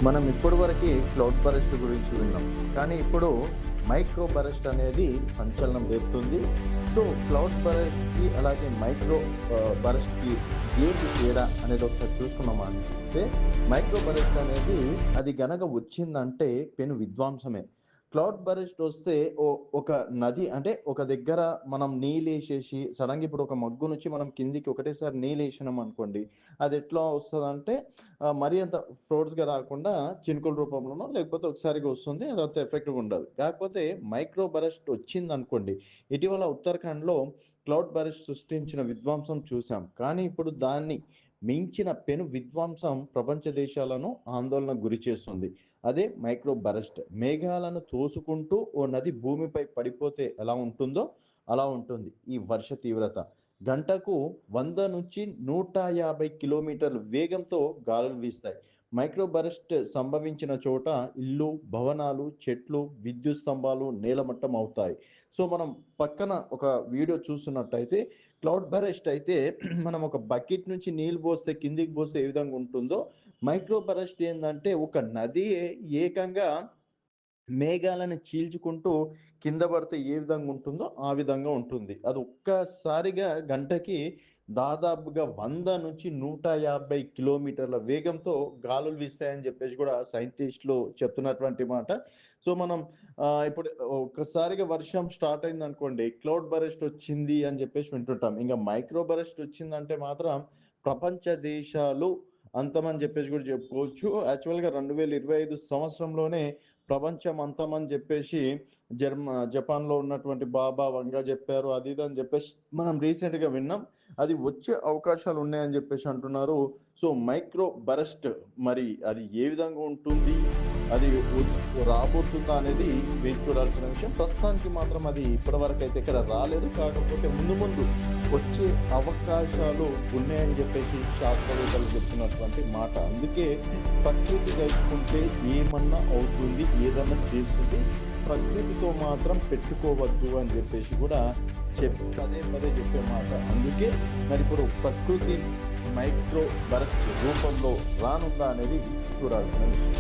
మనం ఇప్పటివరకి cloud burst గురించి విన్నాం. కానీ ఇప్పుడు మైక్రో బరస్ట్ అనేది సంచలనం రేపుతుంది. సో క్లౌడ్ బరస్ట్‌కి అలాగే మైక్రో బరస్ట్‌కి ఏంటి తేడా అనేది ఒకసారి చూసుకున్నామా అంటే మైక్రో బరస్ట్ అనేది అది గనక వచ్చిందంటే పెను విధ్వంసమే. క్లౌడ్ బరస్ట్ వస్తే ఒక నది అంటే ఒక దగ్గర మనం నీళ్ళేసేసి సడెన్‌గా ఇప్పుడు ఒక మగ్గు నుంచి మనం కిందికి ఒకటేసారి నీళ్ళేసినాం అనుకోండి. అది ఎట్లా వస్తదంటే మరీ అంత ఫోర్స్‌గా రాకుండా చినుకుల రూపంలోనో లేకపోతే ఒకసారిగా వస్తుంది. అదంత ఎఫెక్టివ్‌గా ఉండదు. కాకపోతే మైక్రో బరస్ట్ వచ్చిందనుకోండి. ఇటీవల ఉత్తరాఖండ్‌లో క్లౌడ్ బరస్ట్ సృష్టించిన విధ్వంసం చూసాం. కానీ ఇప్పుడు దాన్ని మించిన పెను విధ్వంసం ప్రపంచ దేశాలను ఆందోళనకు గురిచేస్తుంది. అదే మైక్రో బరస్ట్. మేఘాలను తోసుకుంటూ ఓ నది భూమిపై పడిపోతే ఎలా ఉంటుందో అలా ఉంటుంది ఈ వర్ష తీవ్రత. గంటకు 100-150 కిలోమీటర్ల వేగంతో గాలులు వీస్తాయి. మైక్రో బరస్ట్ సంభవించిన చోట ఇల్లు, భవనాలు, చెట్లు, విద్యుత్ స్తంభాలు నేలమట్టం అవుతాయి. సో మనం పక్కన ఒక వీడియో చూస్తున్నట్టయితే క్లౌడ్ బరస్ట్ అయితే మనం ఒక బకెట్ నుంచి నీళ్ళు పోస్తే కిందికి పోస్తే ఏ విధంగా ఉంటుందో మైక్రో బరస్ట్ ఏందంటే ఒక నది ఏకంగా మేఘాలను చీల్చుకుంటూ కింద పడితే ఏ విధంగా ఉంటుందో ఆ విధంగా ఉంటుంది. అది ఒక్కసారిగా గంటకి దాదాపుగా 100-150 కిలోమీటర్ల వేగంతో గాలులు వీస్తాయని చెప్పేసి కూడా సైంటిస్టులు చెప్తున్నటువంటి మాట. సో మనం ఇప్పుడు ఒక్కసారిగా వర్షం స్టార్ట్ అయిందనుకోండి, క్లౌడ్ బరస్ట్ వచ్చింది అని చెప్పేసి వింటుంటాం. ఇంక మైక్రో బరస్ట్ వచ్చిందంటే మాత్రం ప్రపంచ దేశాలు అంతమని చెప్పేసి కూడా చెప్పుకోవచ్చు. యాక్చువల్‌గా 2025 సంవత్సరంలోనే ప్రపంచం అంతమని చెప్పేసి జపాన్‌లో ఉన్నటువంటి బాబా వంగా చెప్పారు. అది ఇది అని చెప్పేసి మనం రీసెంట్‌గా విన్నాం. అది వచ్చే అవకాశాలు ఉన్నాయని చెప్పేసి అంటున్నారు. సో మైక్రో బరస్ట్ మరి అది ఏ విధంగా ఉంటుంది? అది రాబోతుందా అనేది వేచి చూడాల్సిన విషయం. ప్రస్తుతానికి మాత్రం అది ఇప్పటివరకైతే ఇక్కడ రాలేదు. కాకపోతే ముందు ముందు వచ్చే అవకాశాలు ఉన్నాయని చెప్పేసి శాస్త్రవేత్తలు చెప్తున్నటువంటి మాట. అందుకే ప్రకృతి తెలుసుకుంటే ఏమన్నా అవుతుంది, ఏదన్నా చేస్తుంది. ప్రకృతితో మాత్రం పెట్టుకోవద్దు అని చెప్పేసి కూడా పదే పదే చెప్పే మాట. అందుకే మరి ఇప్పుడు ప్రకృతి మైక్రో బరస్ట్ రూపంలో రానుందా అనేది చూడాల్సిన విషయం.